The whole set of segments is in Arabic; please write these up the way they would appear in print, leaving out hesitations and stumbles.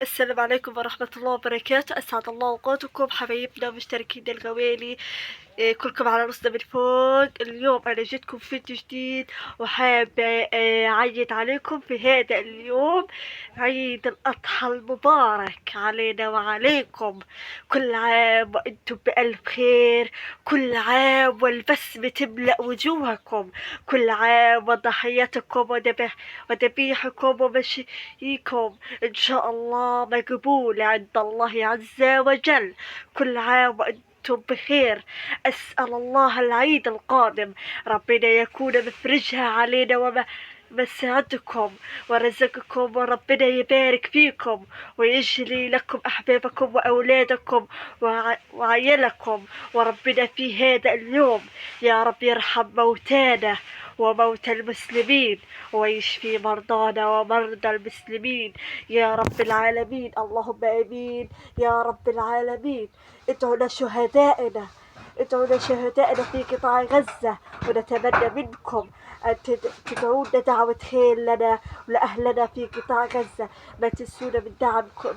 السلام عليكم ورحمة الله وبركاته، أسعد الله أوقاتكم حبايبنا مشتركين الغوالي. كلكم على راسنا من فوق. اليوم أنا جيتكم في فيديو جديد، وحابة أعيد عليكم في هذا اليوم عيد الأضحى المبارك علينا وعليكم. كل عام وأنتم بألف خير، كل عام والبسمة تملأ وجوهكم، كل عام وضحيتكم وذبيحكم ومشيكم إن شاء الله مقبولة عند الله عز وجل. كل عام وأنتم بخير. أسأل الله العيد القادم ربنا يكون مفرجها علينا مساعدكم ورزقكم، وربنا يبارك فيكم ويجلي لكم أحبابكم وأولادكم وعيالكم. وربنا في هذا اليوم يا رب يرحم موتانا وموتى المسلمين، ويشفي مرضانا ومرضى المسلمين يا رب العالمين. اللهم آمين يا رب العالمين. ادعوا لشهدائنا، ادعوا لشهدائنا في قطاع غزة، ونتمنى منكم أن تدعونا دعوة خير لنا ولأهلنا في قطاع غزة. ما تنسونا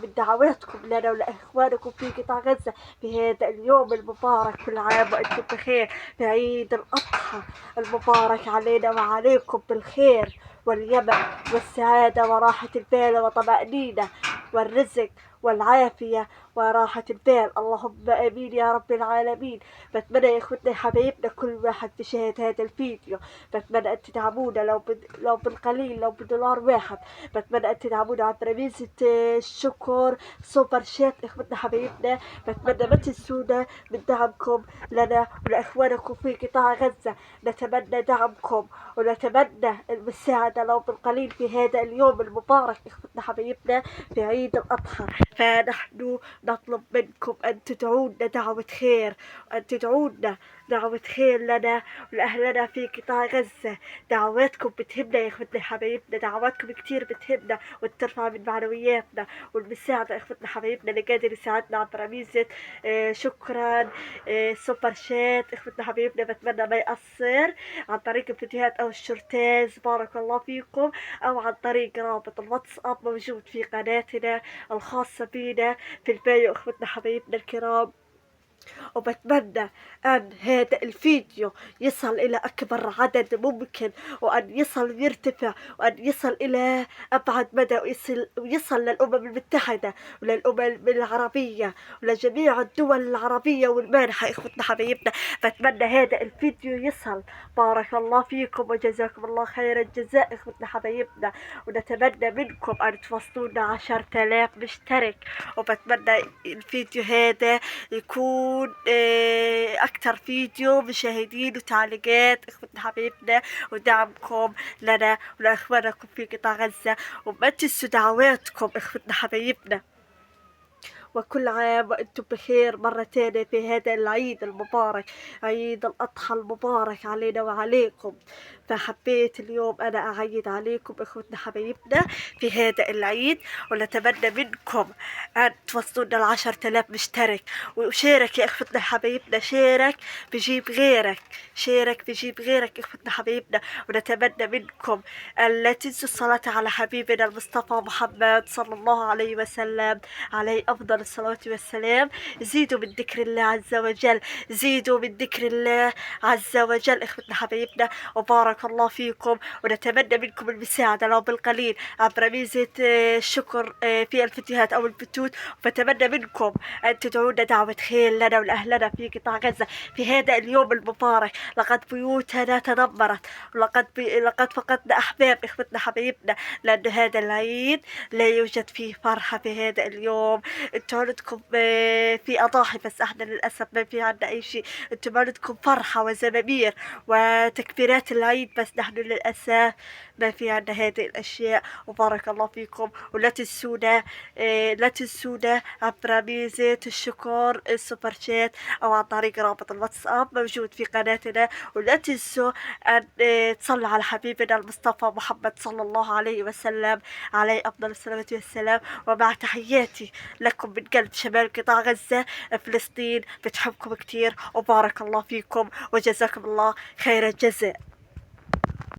من دعواتكم لنا ولإخوانكم في قطاع غزة في هذا اليوم المبارك. كل عام وأنتم بخير، في عيد الأضحى المبارك علينا وعليكم بالخير واليمن والسعادة وراحة البال وطمأنينة والرزق والعافية وراحة البال. اللهم آمين يا رب العالمين. بتمنى يا اخوتنا حبايبنا كل واحد بيشاهد هذا الفيديو، بتمنى ان تدعمونا لو بالقليل، لو بدولار واحد. بتمنى ان تدعمونا عبر ميزة الشكر سوبر شات اخوتنا حبايبنا. بتمنى ما تنسونا من دعمكم لنا ولاخوانكم في قطاع غزة. نتمنى دعمكم ونتمنى المساعدة لو بالقليل في هذا اليوم المبارك اخوتنا حبايبنا في عيد الأضحى. فنحن نطلب منكم أن تدعونا دعوة خير، أن تدعونا دعوة خير لنا ولأهلنا في قطاع غزة. دعواتكم بتهمنا يا اخوتنا حبايبنا، دعواتكم كتير بتهمنا وترفع من معنوياتنا. والمساعدة يا اخوتنا حبايبنا اللي قادر يساعدنا عبر ميزة شكرا سوبر شات اخوتنا حبايبنا. بتمنى ما يقصر عن طريق الفيديوهات او الشرتاز، بارك الله فيكم، او عن طريق رابط الواتساب موجود في قناتنا الخاصة بنا في البايو اخوتنا حبايبنا الكرام. وبتمنى أن هذا الفيديو يصل إلى أكبر عدد ممكن، وأن يصل ويرتفع، وأن يصل إلى أبعد مدى، ويصل للأمم المتحدة وللأمم العربية ولجميع الدول العربية والمانحة إخوتنا حبايبنا. بتمنى هذا الفيديو يصل. بارك الله فيكم وجزاكم الله خير الجزاء إخوتنا حبايبنا. ونتمنى منكم أن توصلونا 10,000 مشترك. وبتمنى الفيديو هذا يكون أكتر فيديو مشاهدين وتعليقات إخوتنا حبايبنا، ودعمكم لنا ولإخوانكم في قطاع غزة. وما تنسوا دعواتكم إخوتنا حبايبنا. وكل عام وأنتم بخير مرة تانية في هذا العيد المبارك، عيد الأضحى المبارك علينا وعليكم. فحبيت اليوم أنا أعيد عليكم إخوتنا حبايبنا في هذا العيد. ونتمنى منكم أن توصلونا 10,000 مشترك. وشارك يا إخوتنا حبايبنا، شارك بجيب غيرك، شارك بجيب غيرك إخوتنا حبايبنا. ونتمنى منكم أن لا تنسوا الصلاة على حبيبنا المصطفى محمد صلى الله عليه وسلم، عليه أفضل الصلاة والسلام. زيدوا من ذكر الله عز وجل، زيدوا من ذكر الله عز وجل إخوتنا حبايبنا. وبارك الله فيكم. ونتمنى منكم المساعدة لو بالقليل عبر ميزة الشكر في الفيديوهات أو البثوث. وبتمنى منكم أن تدعونا دعوة خير لنا ولأهلنا في قطاع غزة في هذا اليوم المبارك. لقد بيوتنا تدمرت، لقد فقدنا أحباب إخوتنا حبايبنا، لأن هذا العيد لا يوجد فيه فرحة في هذا اليوم. انتوا عندكم في أضاحي، بس احنا للأسف ما في عنا أي شيء. انتوا عندكم فرحة وزمامير وتكبيرات العيد، بس نحن للأسف ما في عنا هذه الأشياء. وبارك الله فيكم. ولا تنسونا لا تنسونا عبر ميزة الشكر السوبر شات أو عن طريق رابط الواتساب موجود في قناتنا. ولا تنسوا أن تصلوا على حبيبنا المصطفى محمد صلى الله عليه وسلم، عليه أفضل الصلاة والسلام. ومع تحياتي لكم من قلب شمال قطاع غزة فلسطين، بتحبكم كتير. وبارك الله فيكم وجزاكم الله خير الجزاء.